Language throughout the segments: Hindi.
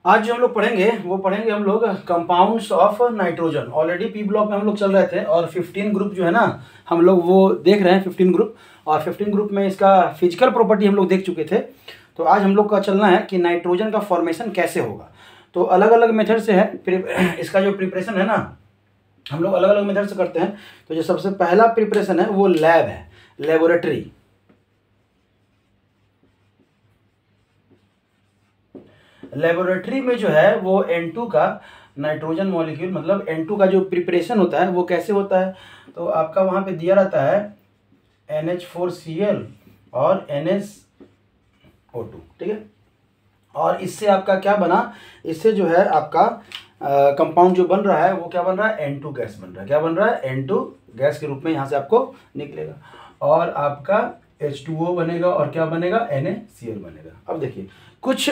आज जो हम लोग पढ़ेंगे वो पढ़ेंगे हम लोग compounds of nitrogen. Already P block में हम लोग चल रहे थे और 15 ग्रुप जो है ना हम लोग वो देख रहे हैं 15 ग्रुप, और 15 ग्रुप में इसका फिजिकल प्रॉपर्टी हम लोग देख चुके थे। तो आज हम लोग का चलना है कि नाइट्रोजन का फॉर्मेशन कैसे होगा। तो अलग अलग मेथड से है इसका जो प्रिपरेशन है ना, हम लोग अलग अलग मेथड से करते हैं। तो जो सबसे पहला प्रिपरेशन है वो लैब है, लेबोरेटरी। लेबोरेटरी में जो है वो N2 का नाइट्रोजन मॉलिक्यूल, मतलब N2 का जो प्रिपरेशन होता है वो कैसे होता है। तो आपका वहाँ पे दिया रहता है NH4Cl और NSO2, ठीक है। और इससे आपका क्या बना, इससे जो है आपका कंपाउंड जो बन रहा है वो क्या बन रहा है, N2 गैस बन रहा है। क्या बन रहा है, N2 गैस के रूप में यहाँ से आपको निकलेगा और आपका H2O बनेगा और क्या बनेगा, NaCl बनेगा। अब देखिए कुछ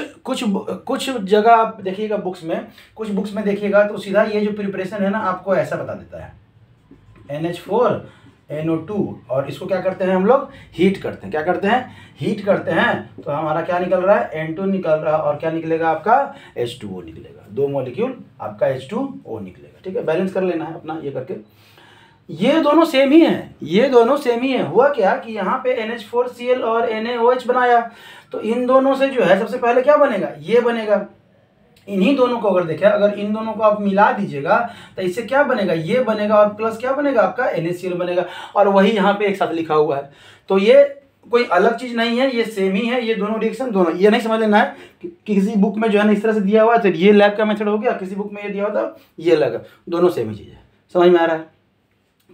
जगह आप देखिएगा बुक्स में, कुछ बुक्स में देखिएगा तो सीधा ये जो प्रिपरेशन है ना आपको ऐसा बता देता है NH4NO2, और इसको क्या करते हैं हम लोग, हीट करते हैं। क्या करते हैं, हीट करते हैं। तो हमारा क्या निकल रहा है, N2 निकल रहा है और क्या निकलेगा आपका H2O निकलेगा। दो मॉलिक्यूल आपका H2O निकलेगा, ठीक है। बैलेंस कर लेना है अपना ये करके। ये दोनों सेम ही हैं, ये दोनों सेम ही है। हुआ क्या कि यहाँ पे NH4Cl और NaOH बनाया, तो इन दोनों से जो है सबसे पहले क्या बनेगा, ये बनेगा। इन्हीं दोनों को अगर देखें, अगर इन दोनों को आप मिला दीजिएगा तो इससे क्या बनेगा, ये बनेगा और प्लस क्या बनेगा आपका NaCl बनेगा, और वही यहाँ पे एक साथ लिखा हुआ है। तो ये कोई अलग चीज़ नहीं है, ये सेम ही है। ये दोनों रिएक्शन दोनों, ये नहीं समझ लेना है कि किसी बुक में जो है ना इस तरह से दिया हुआ है तो ये लैब का मेथड हो गया, किसी बुक में ये दिया हुआ था ये लगा, दोनों सेम ही चीज़ है। समझ में आ रहा है।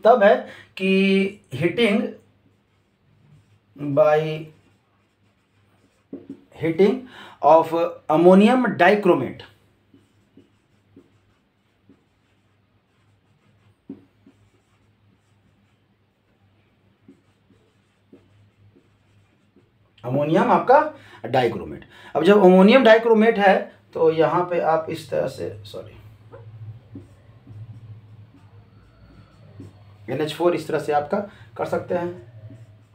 तब है कि heating by heating of ammonium dichromate, ammonium आपका डाइक्रोमेट। अब जब अमोनियम डाइक्रोमेट है तो यहाँ पे आप इस तरह से, सॉरी, NH4 इस तरह से आपका कर सकते हैं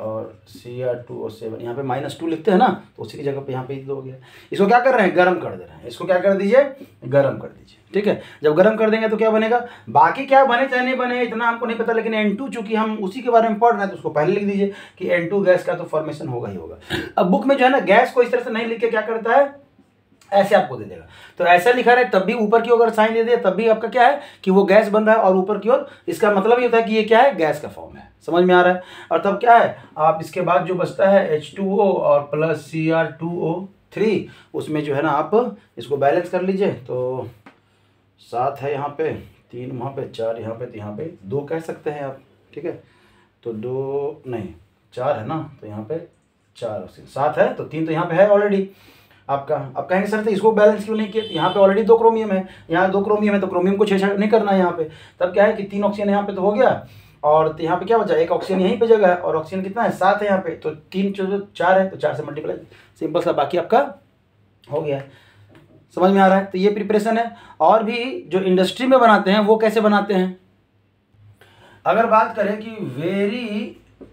और Cr2O7 यहाँ पे -2 लिखते हैं ना, तो उसी की जगह पे यहाँ पे दो हो गया। इसको क्या कर रहे हैं, गर्म कर दे रहे हैं। इसको क्या कर दीजिए, गर्म कर दीजिए, ठीक है। जब गर्म कर देंगे तो क्या बनेगा, बाकी क्या बने चाहे नहीं बने इतना हमको नहीं पता, लेकिन N2 चूंकि हम उसी के बारे में पढ़ रहे हैं तो उसको पहले लिख दीजिए कि N2 गैस का तो फॉर्मेशन होगा ही होगा। अब बुक में जो है ना गैस को इस तरह से नहीं लिख के क्या करता है, ऐसे आपको दे देगा। तो ऐसा लिखा रहे तब भी ऊपर की ओर अगर साइन दे दे तब भी आपका क्या है कि वो गैस बन रहा है, और ऊपर की ओर इसका मतलब ये होता है कि ये क्या है, गैस का फॉर्म है। समझ में आ रहा है। और तब क्या है, आप इसके बाद जो बचता है H2O और प्लस Cr2O3, उसमें जो है ना आप इसको बैलेंस कर लीजिए। तो 7 है यहाँ पे, 3 वहाँ पे, 4 यहाँ पे, तो यहाँ पे 2 कह सकते हैं आप, ठीक है। तो 2 नहीं 4 है ना, तो यहाँ पे 4 7 है, तो 3 तो यहाँ पे है ऑलरेडी आपका। अब कहेंगे सर तो इसको बैलेंस क्यों नहीं किया, यहाँ पे ऑलरेडी 2 क्रोमियम है, यहाँ 2 क्रोमियम है तो क्रोमियम को छेड़छाड़ नहीं करना है यहाँ पे। तब क्या है कि 3 ऑक्सीजन यहाँ पे तो हो गया, और तो यहाँ पे क्या बचा, 1 ऑक्सीजन यहीं पे जगह है, और ऑक्सीजन कितना है, 7 है यहाँ पे, तो 3 4 है, तो 4 से मल्टीप्लाई, सिंपल सा, बाकी आपका हो गया है। समझ में आ रहा है। तो ये प्रिपरेशन है। और भी जो इंडस्ट्री में बनाते हैं वो कैसे बनाते हैं, अगर बात करें कि वेरी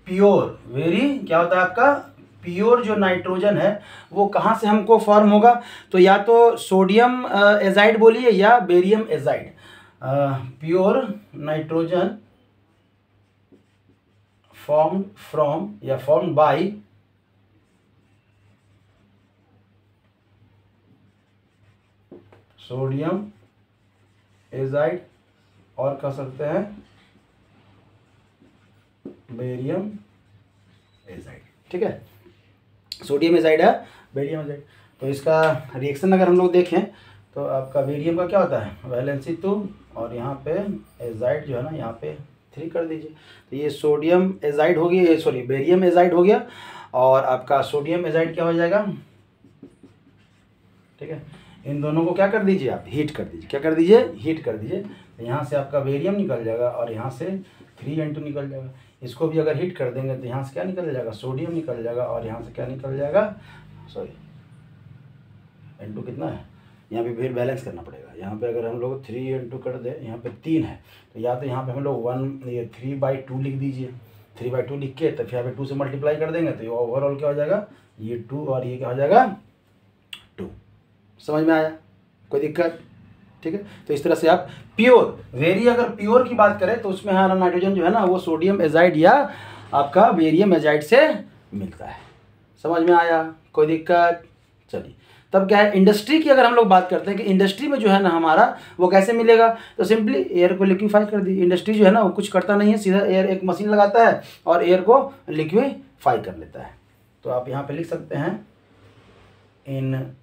प्योर, वेरी क्या होता है आपका, प्योर जो नाइट्रोजन है वो कहाँ से हमको फॉर्म होगा, तो या तो सोडियम एजाइड बोलिए या barium azide. Pure nitrogen formed from या फॉर्म्ड बाय सोडियम एजाइड, और कह सकते हैं बेरियम एजाइड, ठीक है। सोडियम एजाइड है, बेरियम एजाइड। तो इसका रिएक्शन अगर हम लोग देखें तो आपका बेरियम का क्या होता है, वैलेंसी 2, और यहाँ पे एजाइड जो है ना यहाँ पे 3 कर दीजिए। तो ये सोडियम एजाइड हो गया, सॉरी बेरियम एजाइड हो गया, और आपका सोडियम एजाइड क्या हो जाएगा, ठीक है। इन दोनों को क्या कर दीजिए आप, हीट कर दीजिए। क्या कर दीजिए, हीट कर दीजिए। तो यहाँ से आपका बेरियम निकल जाएगा और यहाँ से 3N2 निकल जाएगा। इसको भी अगर हीट कर देंगे तो यहाँ से क्या निकल जाएगा, सोडियम निकल जाएगा, और यहाँ से क्या निकल जाएगा, सॉरी N2 कितना है, यहाँ पे फिर बैलेंस करना पड़ेगा। यहाँ पे अगर हम लोग 3N2 कर दें, यहाँ पे 3 है, तो या तो यहाँ पे हम लोग 3/2 लिख दीजिए। 3/2 लिख के तो फिर यहाँ पे 2 से मल्टीप्लाई कर देंगे तो ये ओवरऑल क्या हो जाएगा, ये 2 और ये क्या हो जाएगा 2। समझ में आया। कोई दिक्कत? ठीक है, तो इस तरह से आप प्योर, वेरी अगर प्योर की बात करें तो उसमें हमारा नाइट्रोजन जो है ना वो सोडियम एजाइड या आपका बेरियम एजाइड से मिलता है। समझ में आया? कोई दिक्कत? चलिए, तब क्या है, इंडस्ट्री की अगर हम लोग बात करते हैं कि इंडस्ट्री में जो है ना हमारा वो कैसे मिलेगा, तो सिंपली एयर को लिक्विफाई कर दी। इंडस्ट्री जो है ना वो कुछ करता नहीं है, सीधा एयर एक मशीन लगाता है और एयर को लिक्विफाई कर लेता है। तो आप यहाँ पे लिख सकते हैं इन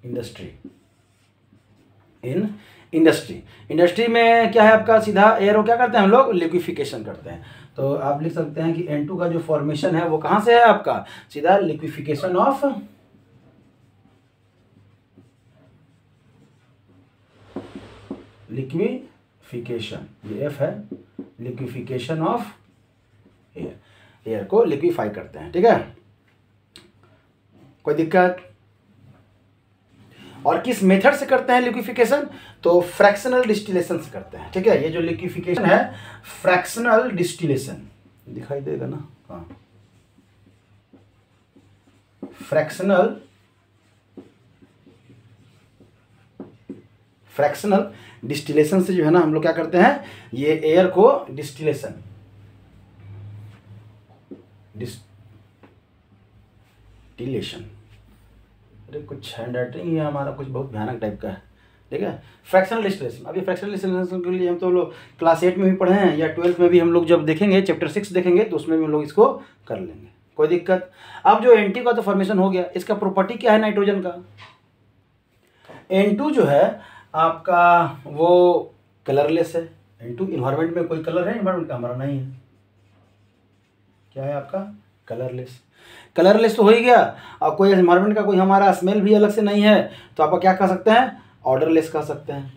इंडस्ट्री में क्या है आपका, सीधा एयर को क्या करते हैं हम लोग, लिक्विफिकेशन करते हैं। तो आप लिख सकते हैं कि N2 का जो फॉर्मेशन है वो कहाँ से है आपका, सीधा लिक्विफिकेशन ऑफ लिक्विफिकेशन, ये F है, लिक्विफिकेशन ऑफ एयर, एयर को लिक्विफाई करते हैं। ठीक है, कोई दिक्कत? और किस मेथड से करते हैं लिक्विफिकेशन, तो फ्रैक्शनल डिस्टिलेशन से करते हैं। ठीक है, ये जो लिक्विफिकेशन है फ्रैक्शनल डिस्टिलेशन, दिखाई देगा ना, हाँ, फ्रैक्शनल डिस्टिलेशन से जो है ना हम लोग क्या करते हैं, ये एयर को डिस्टिलेशन अरे कुछ हैंड राइटिंग है हमारा कुछ बहुत भयानक टाइप का है। ठीक है, फ्रैक्शनल डिस्टिलेशन, अभी फ्रैक्शनल डिस्टिलेशन के लिए हम तो लोग क्लास 8 में भी पढ़े हैं या 12th में भी हम लोग जब देखेंगे चैप्टर 6 देखेंगे तो उसमें भी हम लोग इसको कर लेंगे। कोई दिक्कत? अब जो N2 का तो फॉर्मेशन हो गया, इसका प्रॉपर्टी क्या है नाइट्रोजन का, N2 जो है आपका वो कलरलेस है। N2 इन्वायरमेंट में कोई कलर है, इन्वायरमेंट का हमारा नहीं है, क्या है आपका, कलरलेस। कलरलेस तो हो ही गया, और कोई इन्वायरमेंट का कोई हमारा स्मेल भी अलग से नहीं है, तो आप क्या कह सकते हैं, ऑर्डरलेस कह सकते हैं,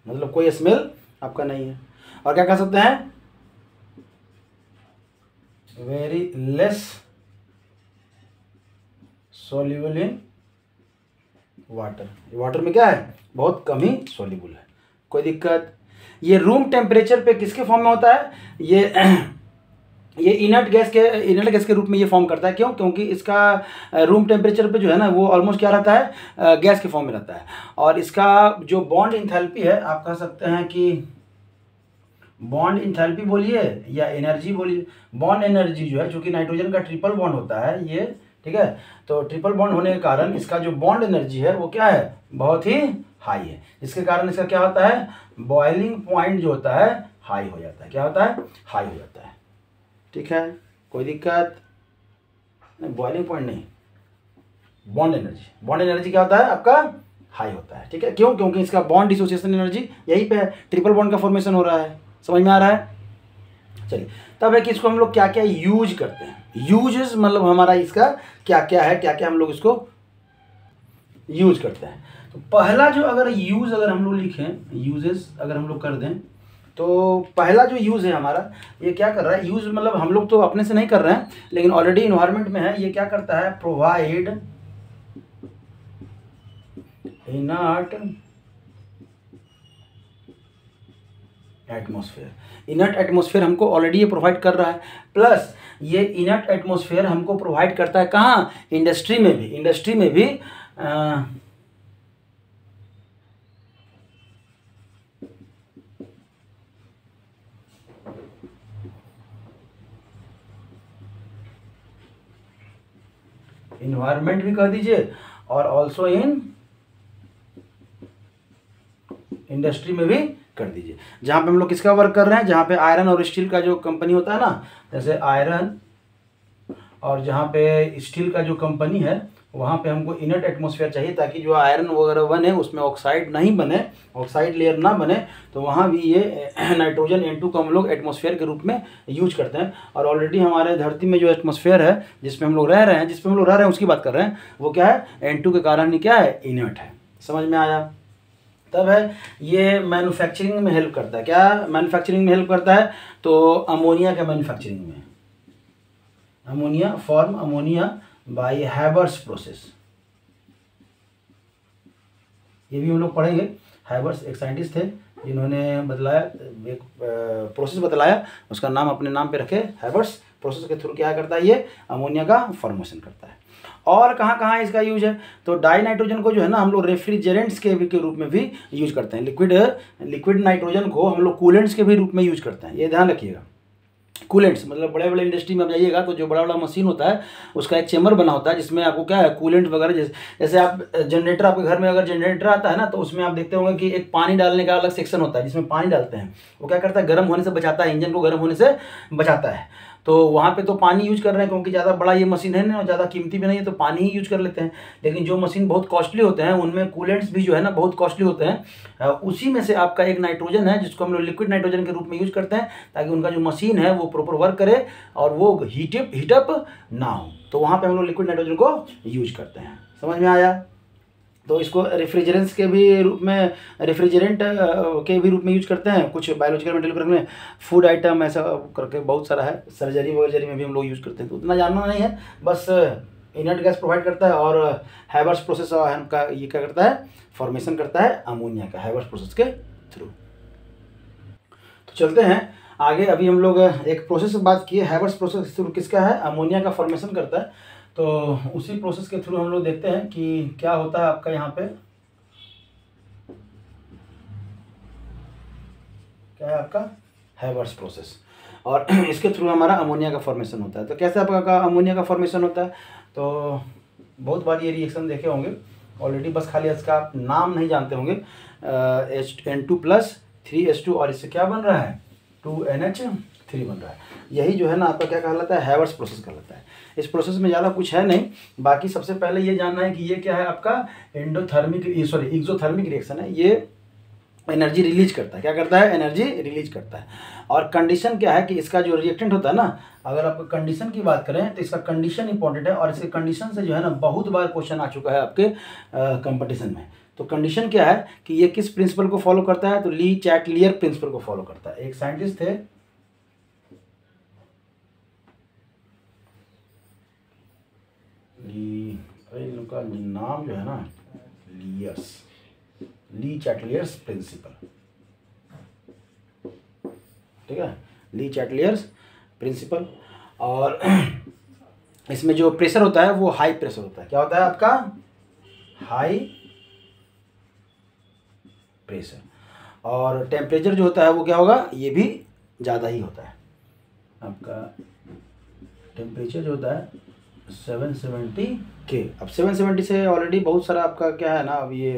मतलब कोई स्मेल आपका नहीं है। और क्या कह सकते हैं, very less soluble in water, water में क्या है, बहुत कम ही सोल्यूबल है। कोई दिक्कत? ये रूम टेम्परेचर पे किसके फॉर्म में होता है, ये इनर्ट गैस के रूप में ये फॉर्म करता है। क्यों? क्योंकि इसका रूम टेम्परेचर पे जो है ना वो ऑलमोस्ट क्या रहता है, गैस के फॉर्म में रहता है। और इसका जो बॉन्ड इंथैल्पी है, आप कह सकते हैं कि बॉन्ड इंथैल्पी बोलिए या एनर्जी बोलिए, बॉन्ड एनर्जी जो है, चूंकि नाइट्रोजन का ट्रिपल बॉन्ड होता है ये, ठीक है, तो ट्रिपल बॉन्ड होने के कारण इसका जो बॉन्ड एनर्जी है वो क्या है, बहुत ही हाई है, जिसके कारण इसका क्या होता है, बॉइलिंग पॉइंट जो होता है हाई हो जाता है। क्या होता है, हाई हो जाता है। ठीक है, कोई दिक्कत नहीं, बॉइलिंग पॉइंट नहीं, बॉन्ड एनर्जी क्या होता है आपका, हाई होता है। ठीक है, क्यों? क्योंकि इसका बॉन्ड डिसोसिएशन एनर्जी यहीं पे है, ट्रिपल बॉन्ड का फॉर्मेशन हो रहा है। समझ में आ रहा है? चलिए, तब है कि इसको हम लोग क्या क्या यूज करते हैं, यूजेस मतलब हमारा इसका क्या क्या है, क्या क्या हम लोग इसको यूज करते हैं। तो पहला जो अगर यूज अगर हम लोग लिखें, यूजेस अगर हम लोग कर दें, तो पहला जो यूज़ है हमारा, ये क्या कर रहा है, यूज़ मतलब हम लोग तो अपने से नहीं कर रहे हैं, लेकिन ऑलरेडी इन्वायरमेंट में है। ये क्या करता है, provide inert atmosphere. Inert atmosphere हमको ऑलरेडी ये प्रोवाइड कर रहा है, प्लस ये इनर्ट एटमॉस्फेयर हमको प्रोवाइड करता है कहाँ, इंडस्ट्री में भी इन्वायरमेंट भी कह दीजिए, और ऑल्सो इन इंडस्ट्री में भी कर दीजिए। जहाँ पे हम लोग किसका वर्क कर रहे हैं, जहाँ पे आयरन और स्टील का जो कंपनी होता है ना, जैसे आयरन और जहाँ पे स्टील का जो कंपनी है, वहाँ पे हमको इनर्ट एटमॉस्फेयर चाहिए, ताकि जो आयरन वगैरह बने उसमें ऑक्साइड नहीं बने, ऑक्साइड लेयर ना बने। तो वहाँ भी ये नाइट्रोजन N2 को हम लोग एटमॉस्फेयर के रूप में यूज करते हैं। और ऑलरेडी हमारे धरती में जो एटमॉस्फेयर है जिसमें हम लोग रह रहे हैं, उसकी बात कर रहे हैं, वो क्या है, N2 के कारण ही क्या है, इनर्ट है। समझ में आया? तब है ये मैन्युफैक्चरिंग में हेल्प करता है। क्या मैन्युफैक्चरिंग में हेल्प करता है, तो अमोनिया के मैन्युफैक्चरिंग में, अमोनिया बाय हैबर्स प्रोसेस, ये भी हम लोग पढ़ेंगे। हैबर्स एक साइंटिस्ट थे जिन्होंने बतलाया, एक प्रोसेस बतलाया, उसका नाम अपने नाम पे रखे, हैवर्ट्स प्रोसेस के थ्रू क्या करता है, ये अमोनिया का फॉर्मेशन करता है। और कहाँ कहाँ इसका यूज है, तो डाई नाइट्रोजन को जो है ना हम लोग रेफ्रिजरेंट्स के रूप में भी यूज करते हैं। लिक्विड नाइट्रोजन को हम लोग कूलेंट्स के भी रूप में यूज करते हैं, ये ध्यान रखिएगा। कूलेंट्स मतलब बड़े बड़े इंडस्ट्री में आप जाइएगा तो जो बड़ा बड़ा मशीन होता है उसका एक चेम्बर बना होता है जिसमें आपको क्या है, कूलेंट वगैरह, जैसे आप जनरेटर, आपके घर में अगर जनरेटर आता है ना तो उसमें आप देखते होंगे कि एक पानी डालने का अलग सेक्शन होता है जिसमें पानी डालते हैं। वो क्या करता है, गर्म होने से बचाता है, इंजन को गर्म होने से बचाता है। तो वहाँ पे तो पानी यूज कर रहे हैं क्योंकि ज़्यादा बड़ा ये मशीन है ना, ज़्यादा कीमती भी नहीं है, तो पानी ही यूज कर लेते हैं। लेकिन जो मशीन बहुत कॉस्टली होते हैं उनमें कूलेंट्स भी जो है ना बहुत कॉस्टली होते हैं। उसी में से आपका एक नाइट्रोजन है जिसको हम लोग लिक्विड नाइट्रोजन के रूप में यूज करते हैं ताकि उनका जो मशीन है वो प्रॉपर वर्क करे और वो हीटअप ना हो। तो वहाँ पे हम लोग लिक्विड नाइट्रोजन को यूज करते हैं। समझ में आया? तो इसको रेफ्रिजरेंट्स के भी रूप में, रेफ्रिजरेंट के भी रूप में यूज करते हैं, कुछ बायोलॉजिकल मटेरियल में, फूड आइटम ऐसा करके बहुत सारा है, सर्जरी वगैरह में भी हम लोग यूज करते हैं। तो उतना जानना नहीं है, बस इनर्ट गैस प्रोवाइड करता है और हैवर्ट्स प्रोसेस का ये क्या करता है, फॉर्मेशन करता है अमोनिया का हैवर्ट्स प्रोसेस के थ्रू। तो चलते हैं आगे। अभी हम लोग एक प्रोसेस की बात की है, हैवर्ट्स प्रोसेस के थ्रू किसका है, अमोनिया का फॉर्मेशन करता है। तो उसी प्रोसेस के थ्रू हम लोग देखते हैं कि क्या होता है आपका यहाँ पे, क्या है आपका हैवर्ट्स प्रोसेस, और इसके थ्रू हमारा अमोनिया का फॉर्मेशन होता है। तो कैसे आपका अमोनिया का फॉर्मेशन होता है, तो बहुत बार ये रिएक्शन देखे होंगे ऑलरेडी, बस खाली इसका आप नाम नहीं जानते होंगे। N2+ 3H2 और इससे क्या बन रहा है, 2NH3 बन रहा है। यही जो है ना आपका क्या कहलाता है, हैवर्ट्स प्रोसेस कहलाता है। इस प्रोसेस में ज़्यादा कुछ है नहीं, बाकी सबसे पहले ये जानना है कि ये क्या है आपका एक्सोथर्मिक रिएक्शन है। ये एनर्जी रिलीज करता है, क्या करता है, एनर्जी रिलीज करता है। और कंडीशन क्या है कि इसका जो रिएक्टेंट होता है ना, अगर आप कंडीशन की बात करें तो इसका कंडीशन इंपॉर्टेंट है और इसके कंडीशन से जो है ना बहुत बार क्वेश्चन आ चुका है आपके कंपटीशन में। तो कंडीशन क्या है कि ये किस प्रिंसिपल को फॉलो करता है, तो ली चैटलियर प्रिंसिपल को फॉलो करता है। एक साइंटिस्ट थे, इनका नाम जो है ना ली चैटलियर्स प्रिंसिपल, ठीक है, ली चैटलियर्स प्रिंसिपल। और इसमें जो प्रेशर होता है वो हाई प्रेशर होता है। क्या होता है आपका, हाई प्रेशर। और टेम्परेचर जो होता है वो क्या होगा, ये भी ज़्यादा ही होता है। आपका टेम्परेचर जो होता है 770 K। अब 770 से ऑलरेडी बहुत सारा आपका क्या है ना, अब ये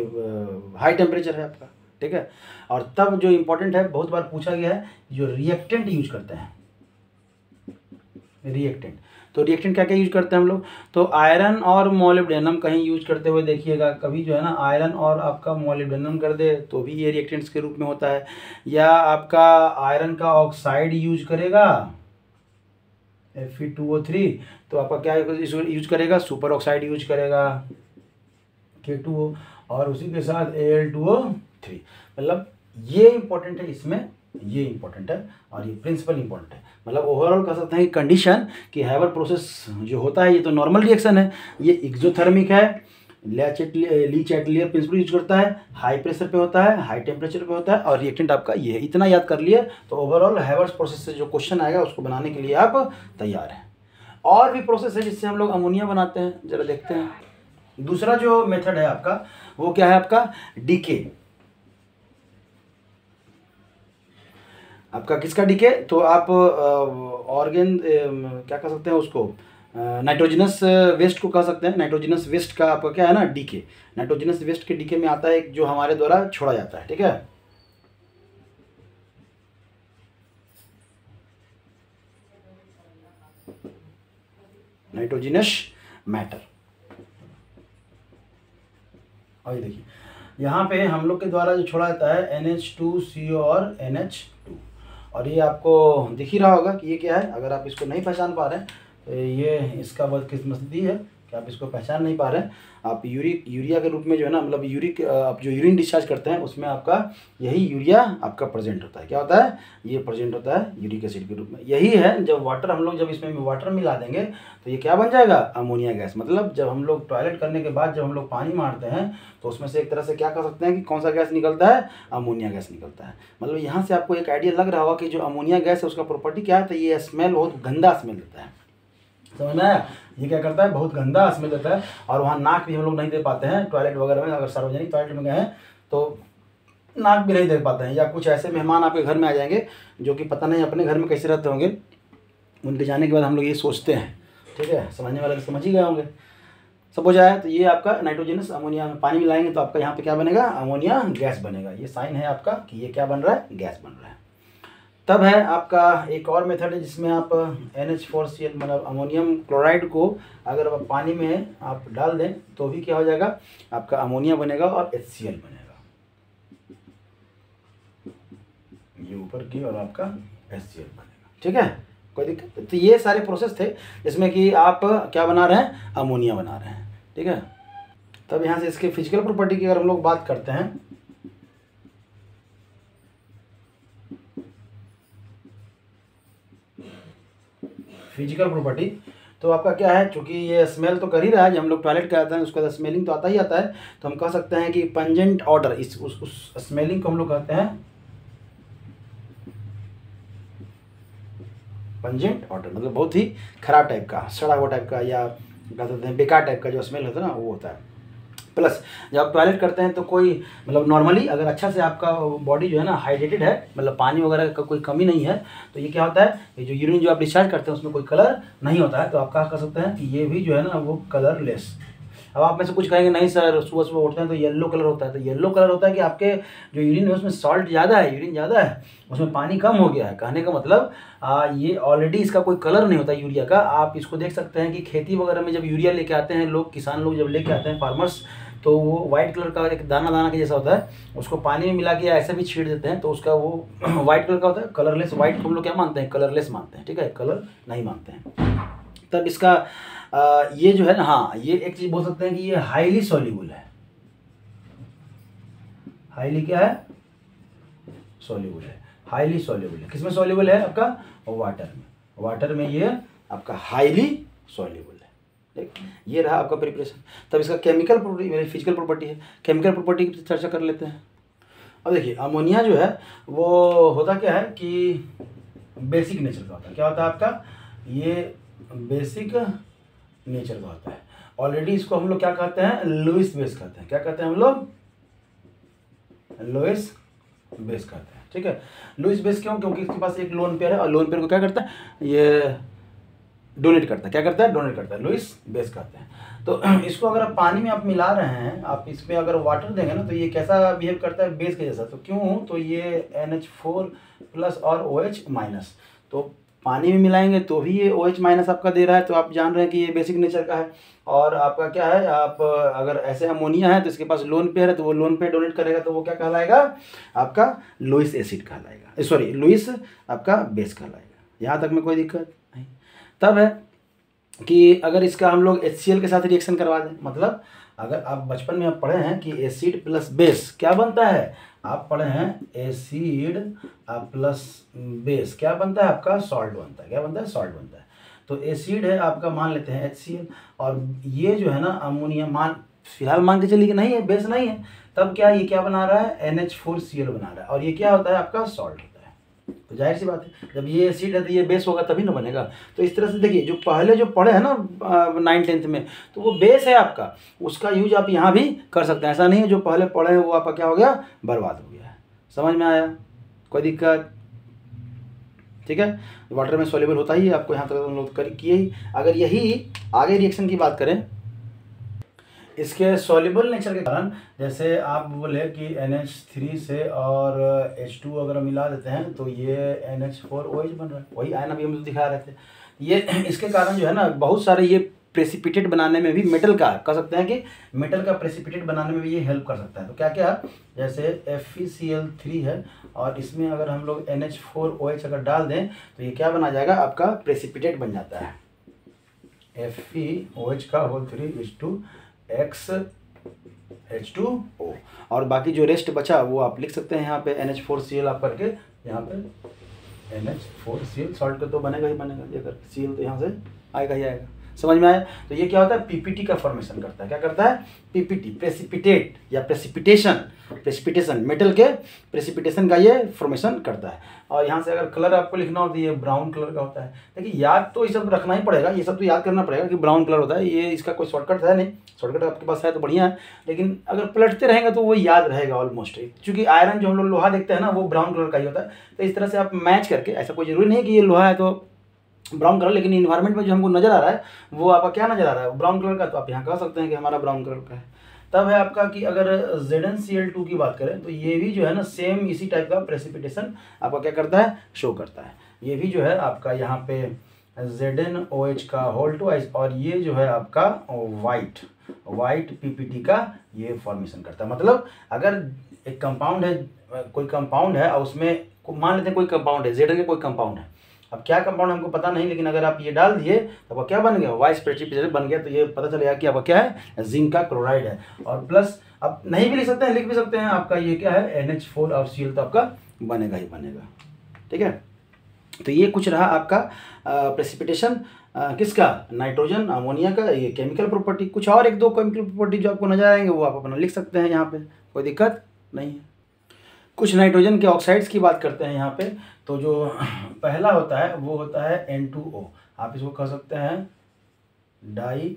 हाई टेम्परेचर है आपका, ठीक है। और तब जो इम्पोर्टेंट है, बहुत बार पूछा गया है, जो रिएक्टेंट यूज करते हैं, रिएक्टेंट। तो रिएक्टेंट क्या क्या यूज करते हैं हम लोग, तो आयरन और मोलिब्डेनम कहीं यूज करते हुए देखिएगा, कभी जो है ना आयरन और आपका मोलिब्डेनम कर दे तो भी ये रिएक्टेंट्स के रूप में होता है। या आपका आयरन का ऑक्साइड यूज करेगा Fe2O3, तो आपका क्या यूज करेगा, सुपर ऑक्साइड यूज करेगा K2O, और उसी के साथ Al2O3। मतलब ये इंपॉर्टेंट है इसमें, ये इंपॉर्टेंट है और ये प्रिंसिपल इंपॉर्टेंट है। मतलब ओवरऑल कह सकते हैं कि कंडीशन कि हैवर्ट्स प्रोसेस जो होता है ये तो नॉर्मल रिएक्शन है, ये एक्सोथर्मिक है, ली चैटलियर प्रिंसिपल यूज करता है, हाई प्रेशर पे होता है, हाई टेम्परेचर पे होता है, और रिएक्टेंट आपका ये है। इतना याद कर लिए तो ओवरऑल हैवर्ट्स प्रोसेस से जो क्वेश्चन आएगा उसको बनाने के लिए आप तैयार हैं। और भी प्रोसेस है जिससे हम लोग अमोनिया बनाते हैं, जरा देखते हैं। दूसरा जो मेथड है आपका वो क्या है, आपका डीके। आपका किसका डीके, तो आप ऑर्गेन क्या कह सकते हैं उसको, नाइट्रोजनस वेस्ट को कह सकते हैं। नाइट्रोजनस वेस्ट का आपका क्या है ना, डीके। नाइट्रोजनस वेस्ट के डीके में आता है जो हमारे द्वारा छोड़ा जाता है, ठीक है। Nitrogenous matter. और ये देखिए यहाँ पे हम लोग के द्वारा जो छोड़ा जाता है NH2CO और NH2, और ये आपको दिख ही रहा होगा कि ये क्या है। अगर आप इसको नहीं पहचान पा रहे हैं तो ये इसका बदकिस्मती है कि आप इसको पहचान नहीं पा रहे हैं। आप यूरिया के रूप में जो है ना, मतलब आप जो यूरिन डिस्चार्ज करते हैं उसमें आपका यही यूरिया आपका प्रेजेंट होता है। क्या होता है? ये प्रेजेंट होता है यूरिक एसिड के रूप में। यही है जब वाटर हम लोग जब इसमें वाटर मिला देंगे तो ये क्या बन जाएगा? Ammonia gas. मतलब जब हम लोग टॉयलेट करने के बाद जब हम लोग पानी मारते हैं तो उसमें से एक तरह से क्या कर सकते हैं कि कौन सा गैस निकलता है? अमोनिया गैस निकलता है। मतलब यहाँ से आपको एक आइडिया लग रहा होगा कि जो अमोनिया गैस है उसका प्रॉपर्टी क्या है? तो ये स्मेल बहुत गंदा स्मेल देता है। समझ में आया? ये क्या करता है? बहुत गंदा स्मेल देता है। और वहाँ नाक भी हम लोग नहीं दे पाते हैं टॉयलेट वगैरह में। अगर सार्वजनिक टॉयलेट में गए हैं तो नाक भी नहीं दे पाते हैं। या कुछ ऐसे मेहमान आपके घर में आ जाएंगे जो कि पता नहीं अपने घर में कैसे रहते होंगे, उनके जाने के बाद हम लोग ये सोचते हैं। ठीक है, समझने वाले तो समझ ही गए होंगे। सपोज आया तो ये आपका नाइट्रोजनस अमोनिया में पानी मिलाएंगे तो आपका यहाँ पे क्या बनेगा? अमोनिया गैस बनेगा। ये साइन है आपका कि ये क्या बन रहा है? गैस बन रहा है। तब है आपका एक और मेथड है जिसमें आप NH4Cl मतलब अमोनियम क्लोराइड को अगर आप पानी में आप डाल दें तो भी क्या हो जाएगा? आपका अमोनिया बनेगा और HCl बनेगा। ये ऊपर की और आपका HCl बनेगा। ठीक है, कोई दिक्कत? तो ये सारे प्रोसेस थे जिसमें कि आप क्या बना रहे हैं? अमोनिया बना रहे हैं। ठीक है, तब यहाँ से इसके फिजिकल प्रॉपर्टी की अगर हम लोग बात करते हैं, फिजिकल प्रॉपर्टी तो आपका क्या है? चूंकि ये स्मेल तो कर ही रहा है, जब हम लोग टॉयलेट करते हैं उसका स्मेलिंग तो आता ही आता है। तो हम कह सकते हैं कि पंजेंट ऑर्डर उस स्मेलिंग को हम लोग कहते हैं पंजेंट ऑर्डर। मतलब बहुत ही खराब टाइप का, सड़ा हुआ टाइप का, या कह सकते हैं बेकार टाइप का जो स्मेल होता है ना, वो होता है। प्लस जब आप टॉयलेट करते हैं तो कोई मतलब नॉर्मली अगर अच्छा से आपका बॉडी जो है ना हाइड्रेटेड है, मतलब पानी वगैरह का कोई कमी नहीं है, तो ये क्या होता है? ये जो यूरिन जो आप डिस्चार्ज करते हैं उसमें कोई कलर नहीं होता है। तो आप क्या कर सकते हैं कि ये भी जो है ना वो कलरलेस। अब आप में से कुछ कहेंगे नहीं सर सुबह सुबह उठते हैं तो येलो कलर होता है। तो येलो कलर होता है कि आपके जो यूरिन है उसमें सॉल्ट ज़्यादा है, यूरिन ज़्यादा है, उसमें पानी कम हो गया है। कहने का मतलब ये ऑलरेडी इसका कोई कलर नहीं होता यूरिया का। आप इसको देख सकते हैं कि खेती वगैरह में जब यूरिया लेके आते हैं लोग, किसान लोग जब लेके आते हैं फार्मर्स, तो वो वाइट कलर का एक दाना दाना के जैसा होता है, उसको पानी में मिला के ऐसे भी छीट देते हैं तो उसका वो वाइट कलर का होता है। कलरलेस वाइट को हम लोग क्या मानते हैं? कलरलेस मानते हैं। ठीक है, कलर नहीं मानते हैं। तब इसका ये जो है ना, हाँ ये एक चीज़ बोल सकते हैं कि ये हाईली सॉल्युबल है। हाईली क्या है? सॉल्युबल है, हाईली सॉल्युबल है। किसमें सॉल्युबल है? आपका वाटर में। वाटर में ये आपका हाईली सॉल्युबल है। ठीक, ये रहा आपका प्रिपरेशन। तब इसका केमिकल प्रॉपर्टी, फिजिकल प्रॉपर्टी है। केमिकल प्रॉपर्टी की चर्चा कर लेते हैं। अब देखिए अमोनिया जो है वो होता क्या है कि बेसिक नेचर का होता है। क्या होता है आपका? ये बेसिक नेचर का होता है। ऑलरेडी इसको हम लोग क्या कहते हैं? लुईस बेस कहते हैं। क्या कहते हैं हम लोग? लुईस बेस कहते हैं। ठीक है, लुईस बेस क्यों? क्योंकि इसके पास एक लोन पेयर है और लोन पेयर को क्या करता है? ये डोनेट करता है। क्या करता है? डोनेट करता है। लुईस बेस कहते हैं। तो इसको अगर आप पानी में आप मिला रहे हैं, आप इसमें अगर वाटर देंगे ना तो ये कैसा बिहेव करता है? बेस के जैसा। तो क्यों? तो ये NH4+ और OH-। तो पानी में मिलाएंगे तो भी ये OH- आपका दे रहा है। तो आप जान रहे हैं कि ये बेसिक नेचर का है। और आपका क्या है? आप अगर ऐसे अमोनिया है तो इसके पास लोन पेयर है, तो वो लोन पेयर डोनेट करेगा तो वो क्या कहलाएगा? आपका लुईस एसिड कहलाएगा, सॉरी लुईस आपका बेस कहलाएगा। यहाँ तक में कोई दिक्कत नहीं। तब है कि अगर इसका हम लोग HCl के साथ रिएक्शन करवा दें, मतलब अगर आप बचपन में आप पढ़े हैं कि एसिड प्लस बेस क्या बनता है? आप पढ़े हैं एसिड प्लस बेस क्या बनता है? आपका सॉल्ट बनता है। क्या बनता है? सॉल्ट बनता है। तो एसिड है आपका, मान लेते हैं HCl, और ये जो है ना अमोनिया फिलहाल मान के चलिए कि नहीं है, बेस नहीं है। तब क्या ये क्या बना रहा है? NH4Cl बना रहा है, और ये क्या होता है? आपका सॉल्ट होता है। तो जाहिर सी बात है जब ये एसिड है तो ये बेस होगा तभी ना बनेगा। तो इस तरह से देखिए जो पहले जो पढ़े हैं ना 9th-10th में, तो वो बेस है आपका, उसका यूज आप यहाँ भी कर सकते हैं। ऐसा नहीं है जो पहले पढ़े हैं वो आपका क्या हो गया? बर्बाद हो गया है। समझ में आया? कोई दिक्कत? ठीक है, वाटर में सॉल्युबल होता ही है, आपको यहाँ तक हम लोग किए ही। अगर यही आगे रिएक्शन की बात करें, इसके सॉल्युबल नेचर के कारण, जैसे आप बोले कि NH3 से और H2 अगर मिला देते हैं तो ये NH4OH बन रहा है। वही आयन अभी हम लोग दिखा रहे थे। ये इसके कारण जो है ना बहुत सारे ये प्रेसिपिटेट बनाने में भी मेटल का कह सकते हैं कि मेटल का प्रेसिपिटेट बनाने में भी ये हेल्प कर सकता है। तो क्या क्या? जैसे FeCl3 है और इसमें अगर हम लोग NH4OH अगर डाल दें तो ये क्या बना जाएगा? आपका प्रेसिपिटेट बन जाता है। FeOH का होल 3:X H2O। और बाकी जो रेस्ट बचा वो आप लिख सकते हैं यहाँ पे NH4Cl आप करके, यहाँ पे NH4Cl सॉल्ट का तो बनेगा ही बनेगा, ये कर Cl तो यहाँ से आएगा ही आएगा। समझ में आया? तो ये क्या होता है, पीपीटी का फॉर्मेशन करता है। क्या करता है? पीपीटी, प्रेसिपिटेट या प्रेसिपिटेशन मेटल के प्रेसिपिटेशन का ये फॉर्मेशन करता है। और यहाँ से अगर कलर आपको लिखना हो तो ये ब्राउन कलर का होता है। देखिए याद तो ये सब रखना ही पड़ेगा, ये सब तो याद करना पड़ेगा कि ब्राउन कलर होता है, ये इसका कोई शॉर्टकट है नहीं। शॉर्टकट आपके पास है तो बढ़िया है, लेकिन अगर पलटते रहेंगे तो वो याद रहेगा ऑलमोस्ट। क्योंकि आयरन जो हम लोग लोहा देखते हैं ना, वो ब्राउन कलर का ही होता है। तो इस तरह से आप मैच करके, ऐसा कोई जरूरी नहीं कि ये लोहा है तो ब्राउन कलर, लेकिन इन्वायरमेंट में जो हमको नजर आ रहा है वो आपका क्या नजर आ रहा है, ब्राउन कलर का, तो आप यहाँ कह सकते हैं कि हमारा ब्राउन कलर का है। तब है आपका कि अगर ZnCl2 की बात करें तो ये भी जो है ना सेम इसी टाइप का प्रेसिपिटेशन आपका क्या करता है, शो करता है। ये भी जो है आपका यहाँ पे ZnOH का होल 2, और ये जो है आपका वाइट पीपीटी का ये फॉर्मेशन करता है। मतलब अगर एक कंपाउंड है, कोई कंपाउंड है और उसमें मान लेते हैं कोई कंपाउंड है, Zn के कोई कंपाउंड है, अब क्या कंपाउंड हमको पता नहीं, लेकिन अगर आप ये डाल दिए तो आपका क्या बन गया, वाइट प्रेसिपिटेशन बन गया। तो ये पता चलेगा कि आपका क्या है, जिंक का क्लोराइड है। और प्लस आप नहीं भी लिख सकते हैं, लिख भी सकते हैं, आपका ये क्या है, NH4 और Cl तो आपका बनेगा ही बनेगा। ठीक है, तो ये कुछ रहा आपका प्रेसिपिटेशन किसका, नाइट्रोजन अमोनिया का, ये केमिकल प्रॉपर्टी। कुछ और एक दो केमिकल प्रॉपर्टी जो आपको नजर आएंगे वो आप अपना लिख सकते हैं, यहाँ पे कोई दिक्कत नहीं है। कुछ नाइट्रोजन के ऑक्साइड्स की बात करते हैं यहाँ पे। तो जो पहला होता है वो होता है N2O, आप इसको कह सकते हैं डाई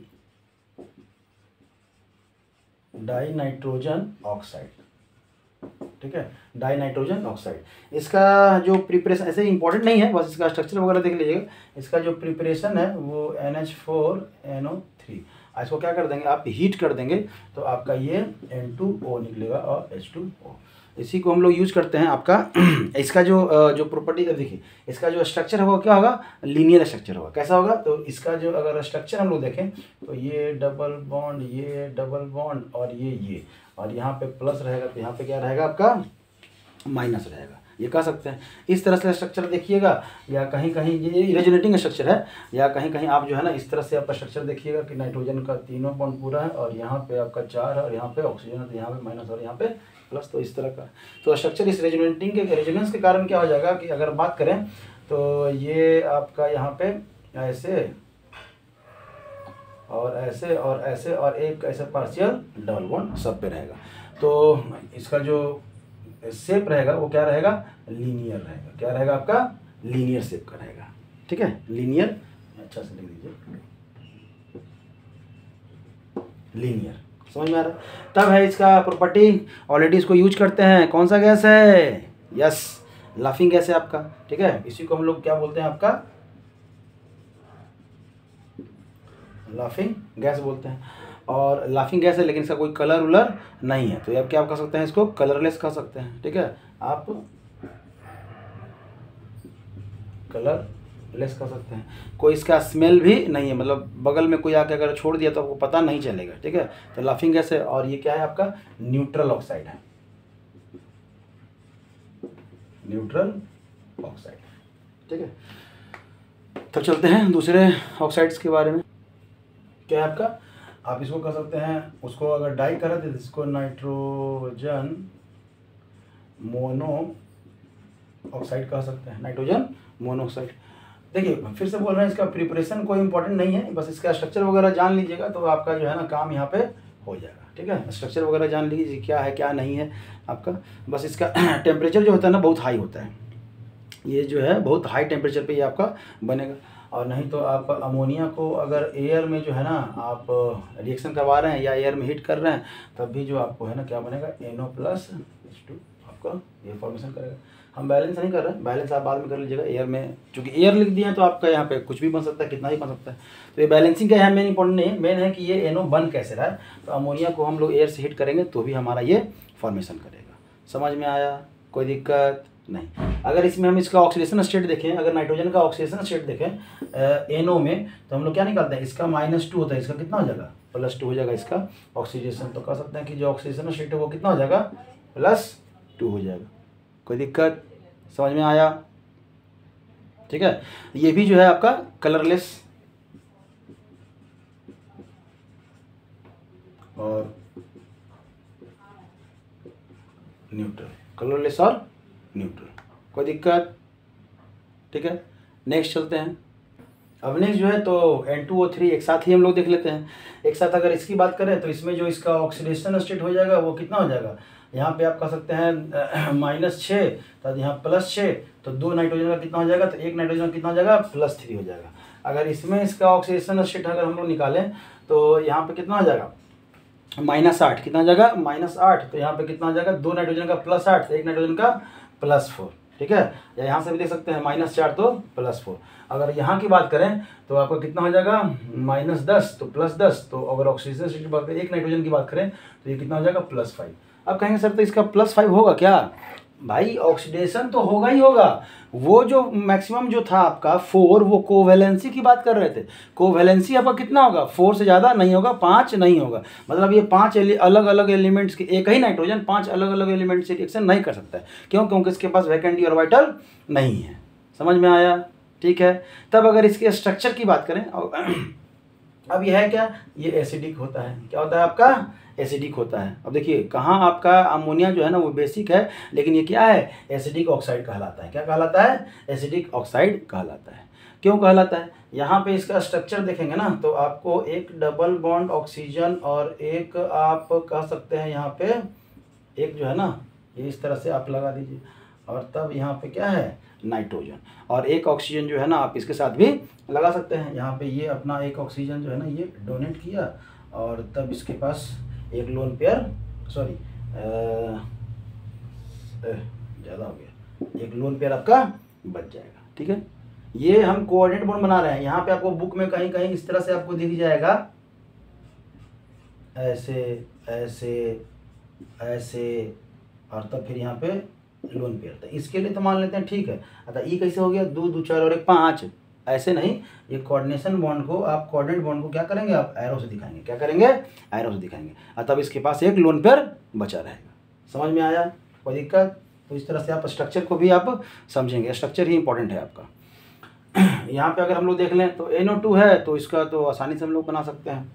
नाइट्रोजन ऑक्साइड। ठीक है, डाई नाइट्रोजन ऑक्साइड। इसका जो प्रिपरेशन ऐसे इंपॉर्टेंट नहीं है, बस इसका स्ट्रक्चर वगैरह देख लीजिएगा। इसका जो प्रिपरेशन है वो NH4NO3, इसको क्या कर देंगे आप, हीट कर देंगे तो आपका ये N2O निकलेगा और H2O। इसी को हम लोग यूज करते हैं आपका इसका जो प्रॉपर्टी है, देखिए इसका जो स्ट्रक्चर होगा क्या होगा, लीनियर स्ट्रक्चर होगा। कैसा होगा, तो इसका जो अगर स्ट्रक्चर हम लोग देखें तो ये डबल बॉन्ड, ये डबल बॉन्ड और ये और यहाँ पे प्लस रहेगा, तो यहाँ पे क्या रहेगा आपका, माइनस रहेगा, ये कह सकते हैं। इस तरह से स्ट्रक्चर देखिएगा, या कहीं कहीं ये रेजोनेटिंग स्ट्रक्चर है, या कहीं कहीं आप जो है ना इस तरह से आपका स्ट्रक्चर देखिएगा कि नाइट्रोजन का तीनों बॉन्ड पूरा है और यहाँ पे आपका 4 है और यहाँ पे ऑक्सीजन है, तो यहाँ पे माइनस और यहाँ पे प्लस, तो इस तरह का। तो स्ट्रक्चर इस रेजोनेंस के कारण क्या हो जाएगा कि अगर बात करें तो ये आपका यहाँ पे ऐसे और ऐसे और ऐसे और एक ऐसे पार्शियल डबल बॉन्ड सब पे रहेगा। तो इसका जो शेप रहेगा वो क्या रहेगा, लीनियर रहेगा। क्या रहेगा आपका, लीनियर शेप का रहेगा। ठीक है, लीनियर, अच्छा से लिख दीजिए, लीनियर। समझ में आ रहा है? तब है इसका प्रॉपर्टी, ऑलरेडी इसको यूज करते हैं। कौन सा गैस है, यस, लाफिंग गैस है आपका। ठीक है, इसी को हम लोग क्या बोलते हैं, आपका लाफिंग गैस बोलते हैं। और लाफिंग गैस है लेकिन इसका कोई कलर उलर नहीं है, तो आप क्या कह सकते हैं, इसको कलरलेस कह सकते हैं। ठीक है, आप कलरलेस कह सकते हैं। कोई इसका स्मेल भी नहीं है, मतलब बगल में कोई आके अगर छोड़ दिया तो आपको पता नहीं चलेगा। ठीक है, तो लाफिंग गैस है। और ये क्या है आपका, न्यूट्रल ऑक्साइड है, न्यूट्रल ऑक्साइड। ठीक है, तो चलते हैं दूसरे ऑक्साइड्स के बारे में। क्या है आपका, आप इसको कह सकते हैं, उसको अगर डाई करा देते इसको नाइट्रोजन मोनो ऑक्साइड कह सकते हैं, नाइट्रोजन मोनोऑक्साइड। देखिए फिर से बोल रहे हैं, इसका प्रिपरेशन कोई इंपॉर्टेंट नहीं है, बस इसका स्ट्रक्चर वगैरह जान लीजिएगा तो आपका जो है ना काम यहाँ पे हो जाएगा। ठीक है, स्ट्रक्चर वगैरह जान लीजिए क्या है क्या नहीं है आपका। बस इसका टेम्परेचर जो होता है ना बहुत हाई होता है, ये जो है बहुत हाई टेम्परेचर पे ये आपका बनेगा। और नहीं तो आप अमोनिया को अगर एयर में जो है ना आप रिएक्शन करवा रहे हैं या एयर में हीट कर रहे हैं, तब भी जो आपको है ना क्या बनेगा, NO+H2 आपका ये फॉर्मेशन करेगा। हम बैलेंस नहीं कर रहे हैं, बैलेंस आप बाद में कर लीजिएगा। एयर में चूँकि एयर लिख दिए हैं तो आपका यहाँ पे कुछ भी बन सकता है, कितना ही बन सकता है। तो ये बैलेंसिंग का यहाँ मेन इंपॉर्टेंट नहीं है, मेन है कि ये NO बन कैसे रहा है। तो अमोनिया को हम लोग एयर से हीट करेंगे तो भी हमारा ये फॉर्मेशन करेगा। समझ में आया, कोई दिक्कत नहीं। अगर इसमें हम इसका ऑक्सीडेशन स्टेट देखें, अगर नाइट्रोजन का ऑक्सीडेशन स्टेट देखें NO में, तो हम लोग क्या निकालते हैं, इसका -2 होता है, इसका कितना हो जाएगा, +2 हो जाएगा इसका ऑक्सीडेशन। तो कह सकते हैं कि जो ऑक्सीडेशन स्टेट है वो कितना हो जाएगा, +2 हो जाएगा। कोई दिक्कत, समझ में आया? ठीक है, ये भी जो है आपका कलरलेस और न्यूट्रल, कलरलेस और न्यूट्रल, कोई दिक्कत? ठीक है, नेक्स्ट चलते हैं। अब नेक्स्ट जो है तो N2O3 एक साथ ही हम लोग देख लेते हैं। एक साथ अगर इसकी बात करें तो इसमें जो इसका ऑक्सीडेशन स्टेट हो जाएगा वो कितना हो जाएगा, यहाँ पे आप कह सकते हैं -6, तो यहाँ +6, तो 2 नाइट्रोजन का कितना हो जाएगा, तो 1 नाइट्रोजन का कितना हो जाएगा, +3 हो जाएगा। अगर इसमें इसका ऑक्सीडेशन स्टेट अगर हम लोग निकालें तो यहाँ पे कितना हो जाएगा, -8, कितना हो जाएगा, -8, तो यहाँ पे कितना हो जाएगा, 2 नाइट्रोजन का +8, 1 नाइट्रोजन का +4, ठीक है। या यहाँ से भी देख सकते हैं -4 तो +4। अगर यहाँ की बात करें तो आपका कितना हो जाएगा, -10 तो +10, तो अगर ऑक्सीजन की बात करें, 1 नाइट्रोजन की बात करें तो ये कितना हो जाएगा, +5। अब कहेंगे सर तो इसका +5 होगा क्या, भाई ऑक्सीडेशन तो होगा ही होगा। वो जो मैक्सिमम जो था आपका 4, वो कोवैलेंसी की बात कर रहे थे। कोवैलेंसी आपका कितना होगा, 4 से ज़्यादा नहीं होगा, 5 नहीं होगा। मतलब ये 5 अलग अलग एलिमेंट्स के, एक ही नाइट्रोजन 5 अलग अलग एलिमेंट्स से रिएक्शन नहीं कर सकता है। क्यों? क्योंकि इसके पास वैकेंट ऑर्बिटल नहीं है। समझ में आया? ठीक है। तब अगर इसके स्ट्रक्चर की बात करें, अब यह है क्या, ये एसिडिक होता है। क्या होता है आपका, एसिडिक होता है। अब देखिए कहाँ आपका अमोनिया जो है ना वो बेसिक है, लेकिन ये क्या है, एसिडिक ऑक्साइड कहलाता है। क्या कहलाता है, एसिडिक ऑक्साइड कहलाता है। क्यों कहलाता है, यहाँ पे इसका स्ट्रक्चर देखेंगे ना तो आपको एक डबल बॉन्ड ऑक्सीजन और एक आप कह सकते हैं यहाँ पे एक जो है ना ये इस तरह से आप लगा दीजिए, और तब यहाँ पे क्या है, नाइट्रोजन, और एक ऑक्सीजन जो है ना आप इसके साथ भी लगा सकते हैं। यहाँ पे ये अपना एक ऑक्सीजन जो है ना ये डोनेट किया, और तब इसके पास एक लोन पेयर, सॉरी ज़्यादा हो गया, एक लोन पेयर आपका बच जाएगा। ठीक है, ये हम कोऑर्डिनेट बॉन्ड बना रहे हैं। यहाँ पे आपको बुक में कहीं कहीं इस तरह से आपको दिख जाएगा, ऐसे ऐसे ऐसे, और तब फिर यहाँ पे लोन पेयर था। इसके लिए तो मान लेते हैं ठीक है। अतः ई कैसे हो गया, 2 2 4 और 1 5, ऐसे नहीं। ये कोऑर्डिनेशन बॉन्ड को आप कोऑर्डिनेट बॉन्ड को क्या करेंगे, आप एरो से दिखाएंगे। क्या करेंगे, एरो से दिखाएंगे। और तब इसके पास एक लोन पेयर बचा रहेगा। समझ में आया, कोई दिक्कत? तो इस तरह से आप स्ट्रक्चर को भी आप समझेंगे। स्ट्रक्चर ही इंपॉर्टेंट है आपका। यहाँ पे अगर हम लोग देख लें तो NO2 है, तो इसका तो आसानी से हम लोग बना सकते हैं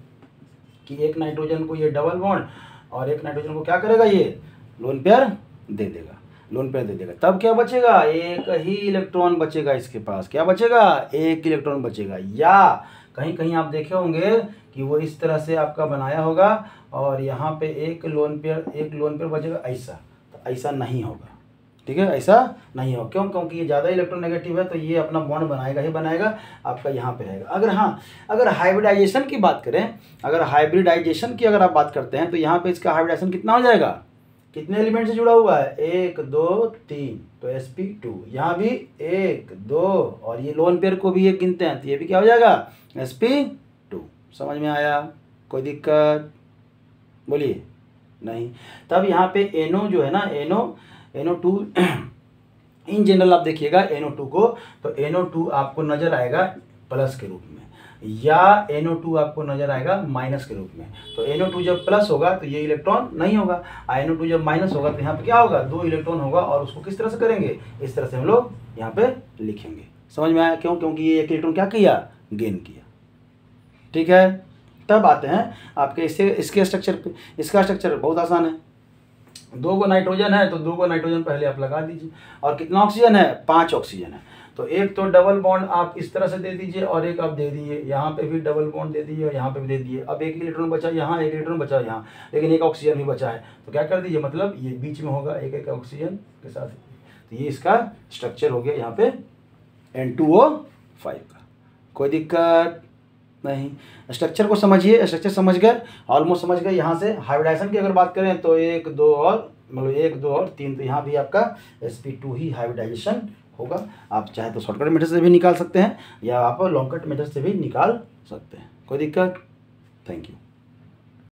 कि एक नाइट्रोजन को ये डबल बॉन्ड और एक नाइट्रोजन को क्या करेगा, ये लोन पेयर दे देगा, लोन पेयर दे देगा। तब क्या बचेगा, एक ही इलेक्ट्रॉन बचेगा इसके पास। क्या बचेगा, एक इलेक्ट्रॉन बचेगा। या कहीं कहीं आप देखे होंगे कि वो इस तरह से आपका बनाया होगा और यहाँ पे एक लोन पेयर बचेगा, ऐसा। तो ऐसा नहीं होगा, ठीक है, ऐसा नहीं होगा। क्यों? क्योंकि ये ज़्यादा इलेक्ट्रोनेगेटिव है, तो ये अपना बॉन्ड बनाएगा ही बनाएगा, आपका यहाँ पे रहेगा। अगर हाँ, अगर हाइब्रिडाइजेशन की बात करें, अगर हाइब्रिडाइजेशन की अगर आप बात करते हैं तो यहाँ पे इसका हाइब्रिडाइजेशन कितना हो जाएगा, कितने एलिमेंट से जुड़ा हुआ है, 1 2 3, तो sp2। यहाँ भी 1 2, और ये लोन पेयर को भी एक गिनते हैं, तो ये भी क्या हो जाएगा, sp2। समझ में आया, कोई दिक्कत? बोलिए नहीं। तब यहाँ पे NO जो है ना, NO2 इन जनरल आप देखिएगा NO2 को, तो NO2 आपको नजर आएगा प्लस के रूप में, या NO2 आपको नजर आएगा माइनस के रूप में। तो NO2 जब प्लस होगा तो ये इलेक्ट्रॉन नहीं होगा, NO2 जब माइनस होगा तो यहाँ पे क्या होगा, 2 इलेक्ट्रॉन होगा। और उसको किस तरह से करेंगे, इस तरह से हम लोग यहाँ पे लिखेंगे। समझ में आया? क्यों? क्योंकि ये एक इलेक्ट्रॉन क्या किया, गेन किया। ठीक है, तब आते हैं आपके इसके स्ट्रक्चर पे। इसका स्ट्रक्चर बहुत आसान है। 2 गो नाइट्रोजन है, तो 2 गो नाइट्रोजन पहले आप लगा दीजिए। और कितना ऑक्सीजन है, 5 ऑक्सीजन है। तो एक तो डबल बॉन्ड आप इस तरह से दे दीजिए, और एक आप दे दीजिए यहाँ पे भी डबल बॉन्ड दे दीजिए, और यहाँ पे भी दे दीजिए। अब एक इलेक्ट्रॉन बचा यहाँ, एक इलेक्ट्रॉन बचा यहाँ, लेकिन एक ऑक्सीजन भी बचा है, तो क्या कर दीजिए, मतलब ये बीच में होगा एक एक ऑक्सीजन के साथ। तो ये इसका स्ट्रक्चर हो गया यहाँ पे N2O5 का। कोई दिक्कत नहीं। स्ट्रक्चर को समझिए, स्ट्रक्चर समझ गए, ऑलमोस्ट समझ गए। यहाँ से हाइब्रिडाइजेशन की अगर बात करें तो 1 2 और मतलब 1 2 और 3, तो यहाँ भी आपका sp2 ही हाइब्रिडाइजेशन होगा। आप चाहे तो शॉर्टकट मेथड से भी निकाल सकते हैं, या आप लॉन्ग कट मेथड से भी निकाल सकते हैं। कोई दिक्कत? Thank you.